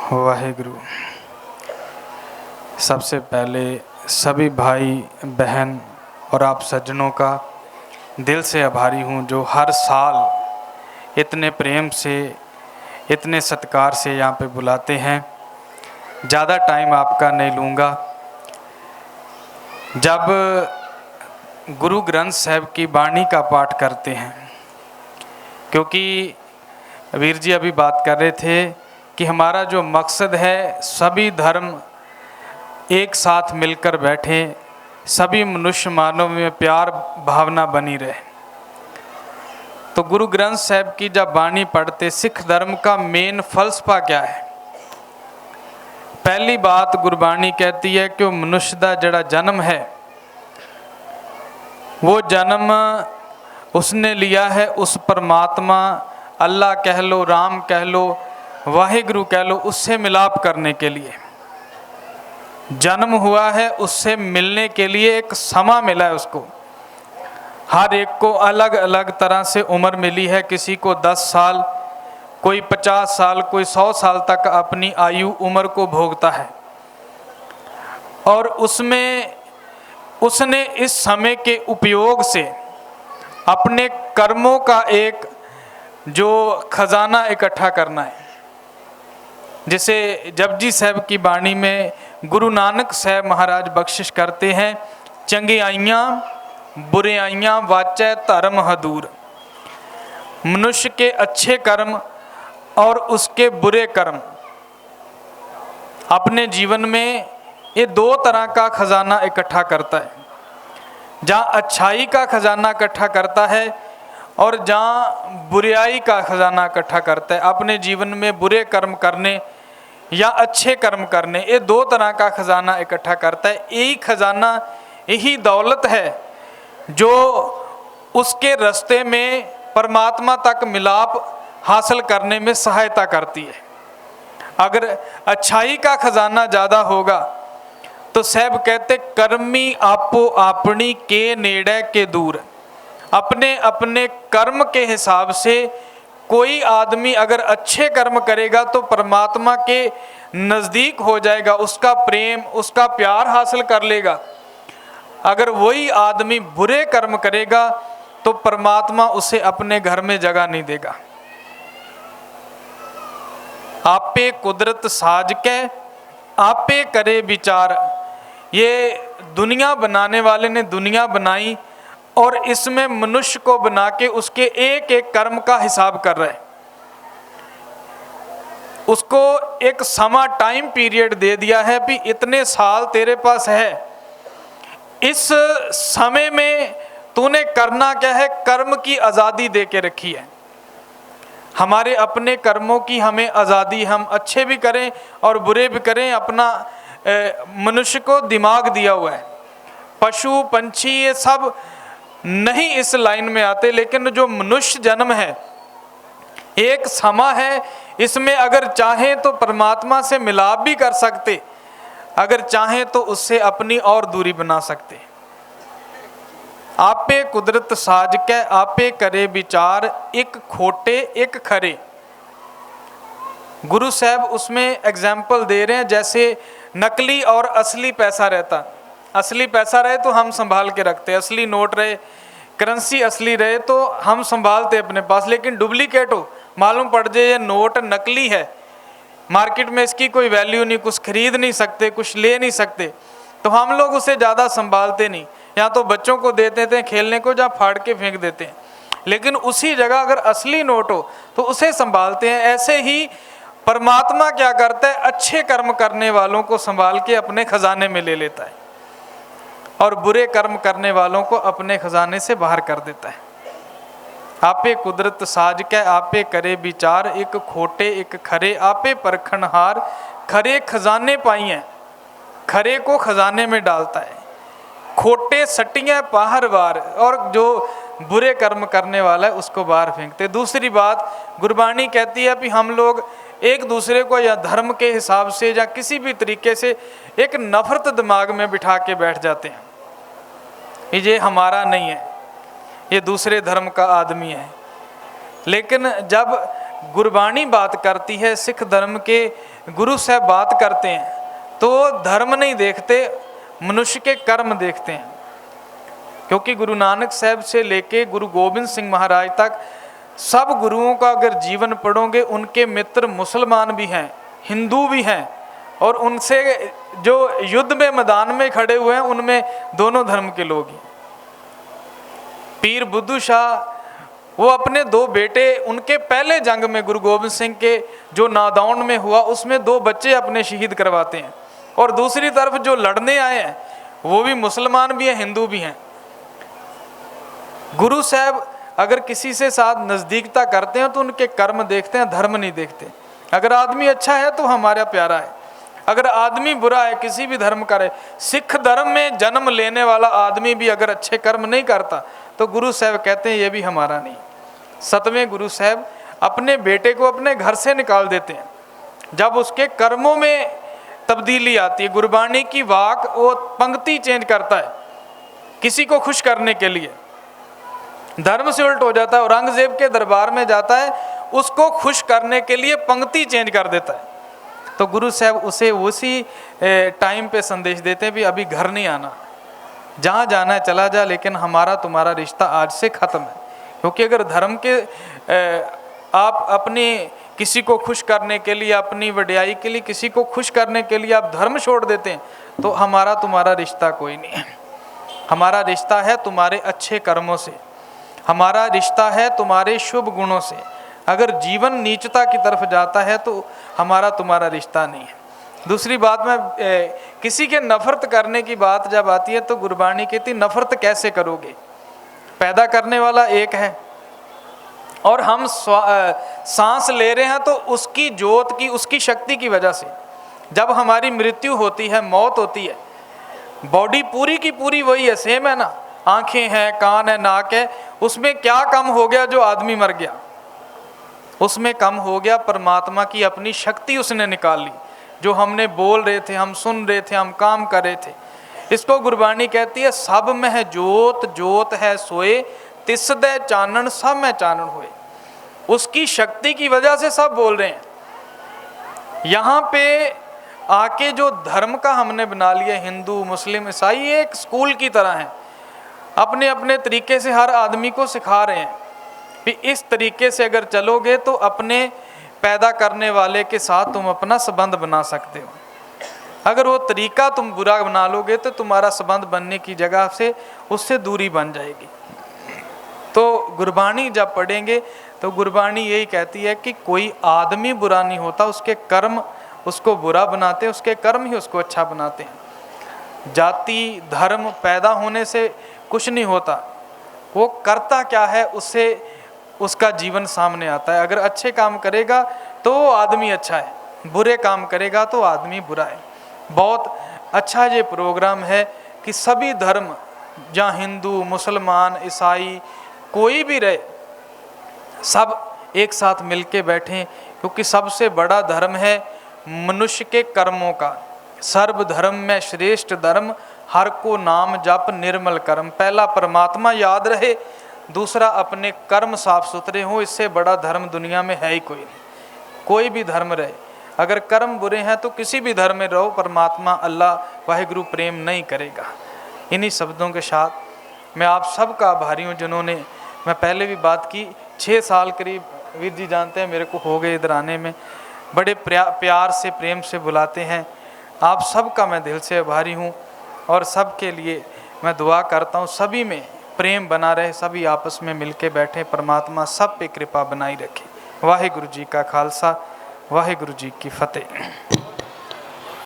वाहेगुरु। सबसे पहले सभी भाई बहन और आप सज्जनों का दिल से आभारी हूँ जो हर साल इतने प्रेम से इतने सत्कार से यहाँ पे बुलाते हैं। ज़्यादा टाइम आपका नहीं लूँगा। जब गुरु ग्रंथ साहिब की वाणी का पाठ करते हैं, क्योंकि वीर जी अभी बात कर रहे थे कि हमारा जो मकसद है सभी धर्म एक साथ मिलकर बैठें, सभी मनुष्य मानव में प्यार भावना बनी रहे। तो गुरु ग्रंथ साहिब की जब वाणी पढ़ते, सिख धर्म का मेन फलसफा क्या है? पहली बात गुरबाणी कहती है कि मनुष्य का जड़ा जन्म है वो जन्म उसने लिया है उस परमात्मा, अल्लाह कह लो, राम कह लो, वाहेगुरु कह लो, उससे मिलाप करने के लिए जन्म हुआ है। उससे मिलने के लिए एक समा मिला है उसको। हर एक को अलग अलग तरह से उम्र मिली है। किसी को 10 साल, कोई 50 साल, कोई 100 साल तक अपनी आयु उम्र को भोगता है। और उसमें उसने इस समय के उपयोग से अपने कर्मों का एक जो खजाना इकट्ठा करना है। जिसे जपजी साहब की वाणी में गुरु नानक साहब महाराज बख्शिश करते हैं, चंगियाइयाँ बुराइयाँ वाचै धर्म हदूर। मनुष्य के अच्छे कर्म और उसके बुरे कर्म अपने जीवन में ये 2 तरह का खजाना इकट्ठा करता है। जहाँ अच्छाई का खजाना इकट्ठा करता है और जहाँ बुराई का खजाना इकट्ठा करता है। अपने जीवन में बुरे कर्म करने या अच्छे कर्म करने, ये 2 तरह का खजाना इकट्ठा करता है। यही खजाना, यही दौलत है जो उसके रास्ते में परमात्मा तक मिलाप हासिल करने में सहायता करती है। अगर अच्छाई का खजाना ज़्यादा होगा तो साहब कहते कर्मी आपो अपनी के नेड़े के दूर। अपने अपने कर्म के हिसाब से कोई आदमी अगर अच्छे कर्म करेगा तो परमात्मा के नज़दीक हो जाएगा, उसका प्रेम उसका प्यार हासिल कर लेगा। अगर वही आदमी बुरे कर्म करेगा तो परमात्मा उसे अपने घर में जगह नहीं देगा। आपे कुदरत साज के आपे करे विचार। ये दुनिया बनाने वाले ने दुनिया बनाई और इसमें मनुष्य को बना के उसके एक एक कर्म का हिसाब कर रहे हैं। उसको एक समा टाइम पीरियड दे दिया है भी इतने साल तेरे पास है, इस समय में तूने करना क्या है। कर्म की आज़ादी दे के रखी है। हमारे अपने कर्मों की हमें आज़ादी, हम अच्छे भी करें और बुरे भी करें। अपना मनुष्य को दिमाग दिया हुआ है। पशु पंछी ये सब नहीं इस लाइन में आते, लेकिन जो मनुष्य जन्म है एक समा है। इसमें अगर चाहें तो परमात्मा से मिलाप भी कर सकते, अगर चाहें तो उससे अपनी और दूरी बना सकते। आपे कुदरत साज के आपे करे विचार, एक खोटे एक खरे। गुरु साहब उसमें एग्जाम्पल दे रहे हैं, जैसे नकली और असली पैसा रहता। असली पैसा रहे तो हम संभाल के रखते, असली नोट रहे, करेंसी असली रहे तो हम संभालते अपने पास। लेकिन डुप्लीकेट हो, मालूम पड़ जाए ये नोट नकली है, मार्केट में इसकी कोई वैल्यू नहीं, कुछ खरीद नहीं सकते, कुछ ले नहीं सकते, तो हम लोग उसे ज़्यादा संभालते नहीं। या तो बच्चों को दे देते हैं खेलने को, जहाँ फाड़ के फेंक देते हैं। लेकिन उसी जगह अगर असली नोट हो तो उसे संभालते हैं। ऐसे ही परमात्मा क्या करता है, अच्छे कर्म करने वालों को संभाल के अपने खजाने में ले लेता है और बुरे कर्म करने वालों को अपने खजाने से बाहर कर देता है। आपे कुदरत साज के आपे करे विचार, एक खोटे एक खरे। आपे परखनहार खरे खजाने पाई हैं, खरे को खजाने में डालता है, खोटे सटियाँ बाहर बार, और जो बुरे कर्म करने वाला है उसको बाहर फेंकते। दूसरी बात गुरबाणी कहती है कि हम लोग एक दूसरे को या धर्म के हिसाब से या किसी भी तरीके से एक नफरत दिमाग में बिठा के बैठ जाते हैं, ये हमारा नहीं है, ये दूसरे धर्म का आदमी है। लेकिन जब गुरबाणी बात करती है, सिख धर्म के गुरु साहब बात करते हैं, तो धर्म नहीं देखते, मनुष्य के कर्म देखते हैं। क्योंकि गुरु नानक साहब से लेके गुरु गोबिंद सिंह महाराज तक सब गुरुओं का अगर जीवन पढ़ोगे, उनके मित्र मुसलमान भी हैं, हिंदू भी हैं, और उनसे जो युद्ध में मैदान में खड़े हुए हैं उनमें दोनों धर्म के लोग हैं। पीर बुद्धू शाह, वो अपने 2 बेटे, उनके पहले जंग में गुरु गोबिंद सिंह के जो नादौन में हुआ उसमें 2 बच्चे अपने शहीद करवाते हैं, और दूसरी तरफ जो लड़ने आए हैं वो भी मुसलमान भी हैं, हिंदू भी हैं। गुरु साहब अगर किसी से साथ नज़दीकता करते हैं तो उनके कर्म देखते हैं, धर्म नहीं देखते। अगर आदमी अच्छा है तो हमारा प्यारा है, अगर आदमी बुरा है किसी भी धर्म का रहे, सिख धर्म में जन्म लेने वाला आदमी भी अगर अच्छे कर्म नहीं करता तो गुरु साहब कहते हैं ये भी हमारा नहीं। 7वें गुरु साहब अपने बेटे को अपने घर से निकाल देते हैं जब उसके कर्मों में तब्दीली आती है। गुरबाणी की वाक वो पंक्ति चेंज करता है किसी को खुश करने के लिए, धर्म से उल्ट हो जाता है, औरंगजेब के दरबार में जाता है, उसको खुश करने के लिए पंक्ति चेंज कर देता है। तो गुरु साहब उसे उसी टाइम पे संदेश देते हैं भी अभी घर नहीं आना, जहाँ जाना है चला जा, लेकिन हमारा तुम्हारा रिश्ता आज से ख़त्म है। क्योंकि अगर धर्म के आप अपनी किसी को खुश करने के लिए, अपनी वड्याई के लिए, किसी को खुश करने के लिए आप धर्म छोड़ देते हैं तो हमारा तुम्हारा रिश्ता कोई नहीं है। हमारा रिश्ता है तुम्हारे अच्छे कर्मों से, हमारा रिश्ता है तुम्हारे शुभ गुणों से। अगर जीवन नीचता की तरफ जाता है तो हमारा तुम्हारा रिश्ता नहीं है। दूसरी बात में किसी के नफ़रत करने की बात जब आती है तो गुरबाणी कहती नफ़रत कैसे करोगे, पैदा करने वाला एक है और हम सांस ले रहे हैं तो उसकी जोत की, उसकी शक्ति की वजह से जब हमारी मृत्यु होती है, मौत होती है, बॉडी पूरी की पूरी वही है, सेम है ना, आंखें हैं, कान है, नाक है, उसमें क्या कम हो गया जो आदमी मर गया? उसमें कम हो गया परमात्मा की अपनी शक्ति उसने निकाल ली। जो हमने बोल रहे थे, हम सुन रहे थे, हम काम कर रहे थे, इसको गुरबाणी कहती है सब में जोत जोत है सोए, तिस दे चानन सब में चानन हुए। उसकी शक्ति की वजह से सब बोल रहे हैं। यहाँ पे आके जो धर्म का हमने बना लिया, हिंदू मुस्लिम ईसाई, एक स्कूल की तरह है, अपने अपने तरीके से हर आदमी को सिखा रहे हैं कि इस तरीके से अगर चलोगे तो अपने पैदा करने वाले के साथ तुम अपना संबंध बना सकते हो। अगर वो तरीका तुम बुरा बना लोगे तो तुम्हारा संबंध बनने की जगह से उससे दूरी बन जाएगी। तो गुरबाणी जब पढ़ेंगे तो गुरबाणी यही कहती है कि कोई आदमी बुरा नहीं होता, उसके कर्म उसको बुरा बनाते हैं, उसके कर्म ही उसको अच्छा बनाते हैं। जाति धर्म पैदा होने से कुछ नहीं होता, वो करता क्या है उससे उसका जीवन सामने आता है। अगर अच्छे काम करेगा तो वो आदमी अच्छा है, बुरे काम करेगा तो आदमी बुरा है। बहुत अच्छा ये प्रोग्राम है कि सभी धर्म, जहाँ हिंदू मुसलमान ईसाई कोई भी रहे, सब एक साथ मिलके बैठें, क्योंकि सबसे बड़ा धर्म है मनुष्य के कर्मों का। सर्व धर्म में श्रेष्ठ धर्म, हर को नाम जप निर्मल कर्म। पहला परमात्मा याद रहे, दूसरा अपने कर्म साफ सुथरे हो, इससे बड़ा धर्म दुनिया में है ही कोई नहीं। कोई भी धर्म रहे, अगर कर्म बुरे हैं तो किसी भी धर्म में रहो, परमात्मा अल्लाह वाहिगुरु प्रेम नहीं करेगा। इन्हीं शब्दों के साथ मैं आप सब का आभारी हूँ जिन्होंने, मैं पहले भी बात की, 6 साल करीब वीर जी जानते हैं मेरे को हो गए इधर आने में, बड़े प्यार से प्रेम से बुलाते हैं। आप सब का मैं दिल से आभारी हूँ और सब के लिए मैं दुआ करता हूँ सभी में प्रेम बना रहे, सभी आपस में मिलके बैठे, परमात्मा सब पे कृपा बनाई रखे। वाहिगुरु जी का खालसा, वाहिगुरु जी की फतेह।